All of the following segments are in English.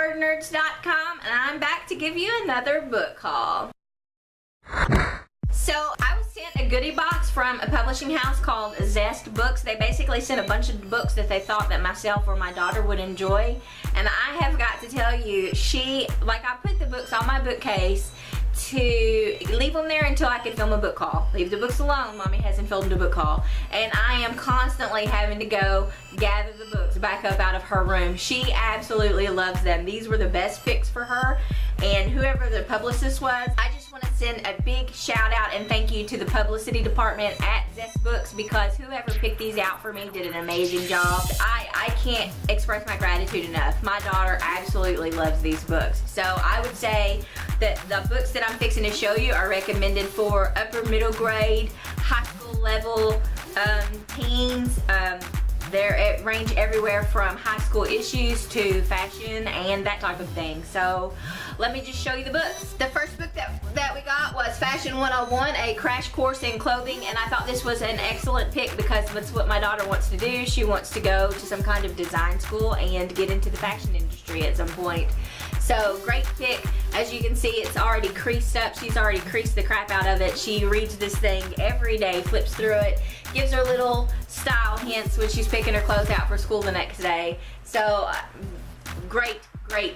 wordnerds.com, and I'm back to give you another book haul. So I was sent a goodie box from a publishing house called ZEST Books. They basically sent a bunch of books that they thought that myself or my daughter would enjoy, and I have got to tell you, I put the books on my bookcase to leave them there until I could film a book haul. Leave the books alone, Mommy hasn't filmed a book haul. And I am constantly having to go gather the books back up out of her room. She absolutely loves them. These were the best picks for her, and whoever the publicist was, I just want to send a big shout out and thank you to the publicity department at ZEST Books, because whoever picked these out for me did an amazing job. I can't express my gratitude enough. My daughter absolutely loves these books. So I would say that the books that I'm fixing to show you are recommended for upper middle grade, high school level teens. They range everywhere from high school issues to fashion and that type of thing. So let me just show you the books. The first book that we got was Fashion 101, a crash course in clothing, and I thought this was an excellent pick because that's what my daughter wants to do. She wants to go to some kind of design school and get into the fashion industry at some point. So great pick. As you can see, it's already creased up. She's already creased the crap out of it. She reads this thing every day, flips through it, gives her little style hints when she's picking her clothes out for school the next day. So great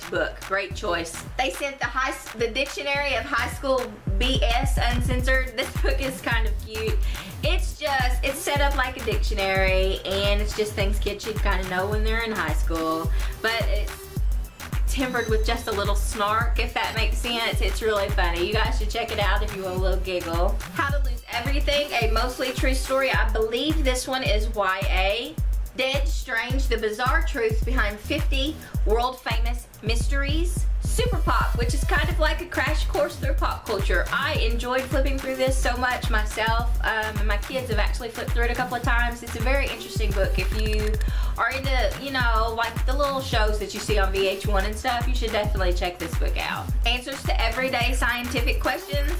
book, great choice. They sent the Dictionary of High School BS Uncensored. This book is kind of cute. It's set up like a dictionary, and it's just things kids should kind of know when they're in high school, but it's tempered with just a little snark, if that makes sense. It's really funny. You guys should check it out if you want a little giggle. How to Lose Everything, a mostly true story. I believe this one is YA. Dead Strange, the bizarre truths behind 50 world famous mysteries. Super Pop, which is kind of like a crash course through pop culture. I enjoyed flipping through this so much myself, and my kids have actually flipped through it a couple of times. It's a very interesting book. If you are into, you know, like the little shows that you see on VH1 and stuff, you should definitely check this book out. Answers to Everyday Scientific Questions.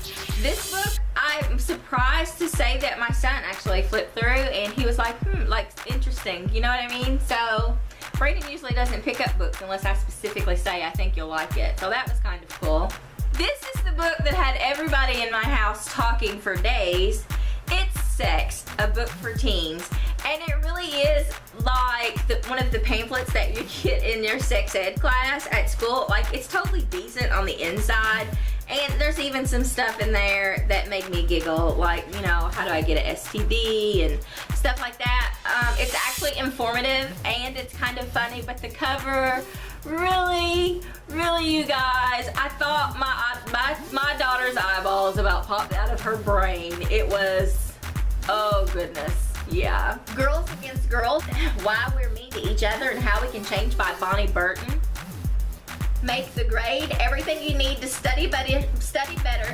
This book, I'm surprised to say that my son actually flipped through, and he was like, like, interesting, you know what I mean? So Brayden usually doesn't pick up books unless I specifically say I think you'll like it. So that was kind of cool. This is the book that had everybody in my house talking for days. It's Sex, a book for teens. And it really is like one of the pamphlets that you get in your sex ed class at school. Like, it's totally decent on the inside. And there's even some stuff in there that made me giggle, like, you know, how do I get an STD and stuff like that. It's actually informative and it's kind of funny, but the cover, really, you guys, I thought my daughter's eyeballs about popped out of her brain. It was, oh goodness, yeah. Girls Against Girls, Why We're Mean to Each Other and How We Can Change by Bonnie Burton. Make the Grade, everything you need to study better,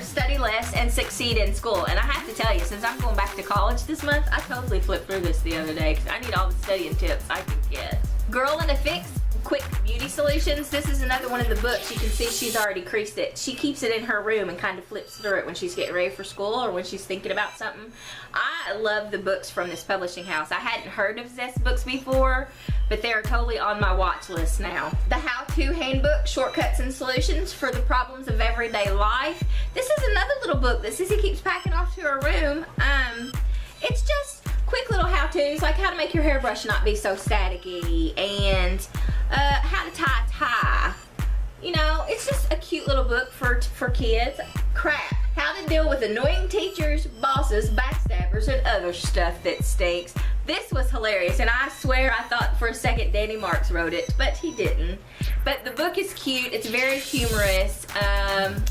study less, and succeed in school. And I have to tell you, since I'm going back to college this month, I totally flipped through this the other day because I need all the studying tips I can get. Girl in a Fix, Quick Beauty Solutions. This is another one of the books. You can see she's already creased it. She keeps it in her room and kind of flips through it when she's getting ready for school or when she's thinking about something. I love the books from this publishing house. I hadn't heard of ZEST Books before, but they are totally on my watch list now. The How-To Handbook, Shortcuts and Solutions for the Problems of Everyday Life. This is another little book that Sissy keeps packing off to her room. It's just quick little how-tos, like how to make your hairbrush not be so staticky, and how to tie a tie. You know, it's just a cute little book for kids. Crap, how to deal with annoying teachers, bosses, backstabbers, and other stuff that stinks. This was hilarious, and I swear I thought for a second Danny Marks wrote it, but he didn't. But the book is cute. It's very humorous.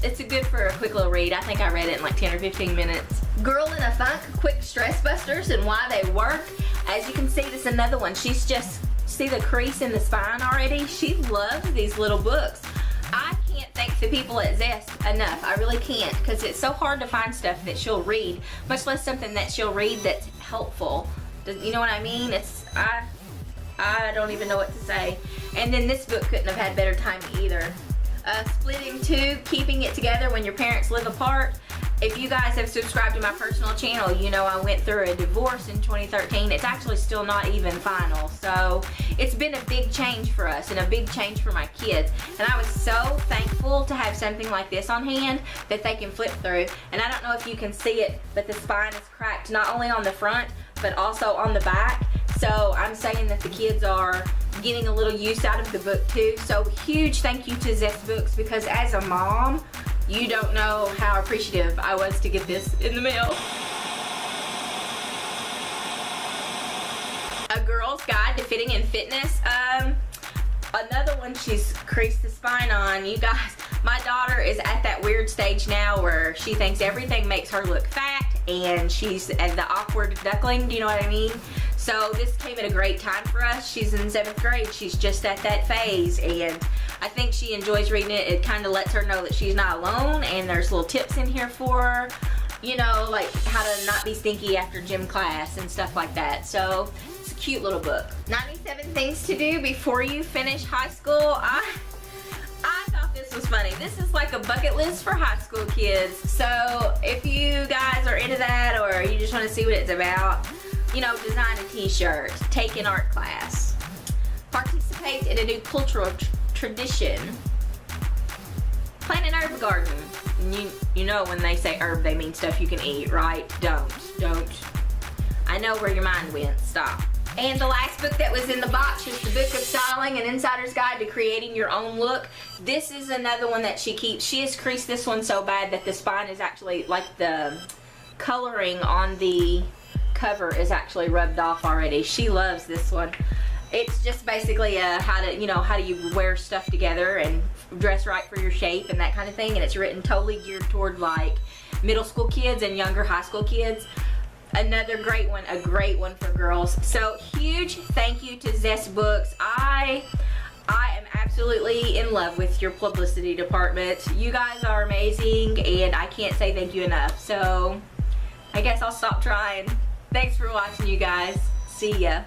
It's good for a quick little read. I think I read it in like 10 or 15 minutes. Girl in a Funk, Quick Stress Busters and Why They Work. As you can see, this is another one. She's just, see the crease in the spine already? She loves these little books. I can't thank the people at ZEST enough. I really can't, because it's so hard to find stuff that she'll read, much less something that she'll read that's helpful. You know what I mean? It's, I don't even know what to say. And then this book couldn't have had better timing either. Split in Two, Keeping It Together When Your Parents Live Apart. If you guys have subscribed to my personal channel, you know I went through a divorce in 2013. It's actually still not even final. So it's been a big change for us and a big change for my kids. And I was so thankful to have something like this on hand that they can flip through. And I don't know if you can see it, but the spine is cracked not only on the front, but also on the back. So I'm saying that the kids are getting a little use out of the book too. So huge thank you to ZEST Books, because as a mom, you don't know how appreciative I was to get this in the mail. A Girl's Guide to Fitting and Fitness. Another one she's creased the spine on. You guys, my daughter is at that weird stage now where she thinks everything makes her look fat, and she's at the awkward duckling, do you know what I mean? So this came at a great time for us. She's in 7th grade. She's just at that phase, and I think she enjoys reading it. It kind of lets her know that she's not alone, and there's little tips in here for her, you know, like how to not be stinky after gym class and stuff like that. So it's a cute little book. 97 Things to Do Before You Finish High School. I thought this was funny. This is like a bucket list for high school kids. So if you guys are into that, or you just want to see what it's about, you know, design a t-shirt, take an art class, participate in a new cultural tradition, plant an herb garden. And you know when they say herb, they mean stuff you can eat, right? Don't. I know where your mind went. Stop. And the last book that was in the box is the Book of Styling, An Insider's Guide to Creating Your Own Look. This is another one that she keeps. She has creased this one so bad that the spine is actually, like the coloring on the cover is actually rubbed off already. She loves this one. It's just basically how do you wear stuff together and dress right for your shape and that kind of thing, and it's written totally geared toward like middle school kids and younger high school kids. Another great one, a great one for girls. So huge thank you to ZEST Books. I am absolutely in love with your publicity department. You guys are amazing, and I can't say thank you enough. So I guess I'll stop trying. Thanks for watching, you guys. See ya.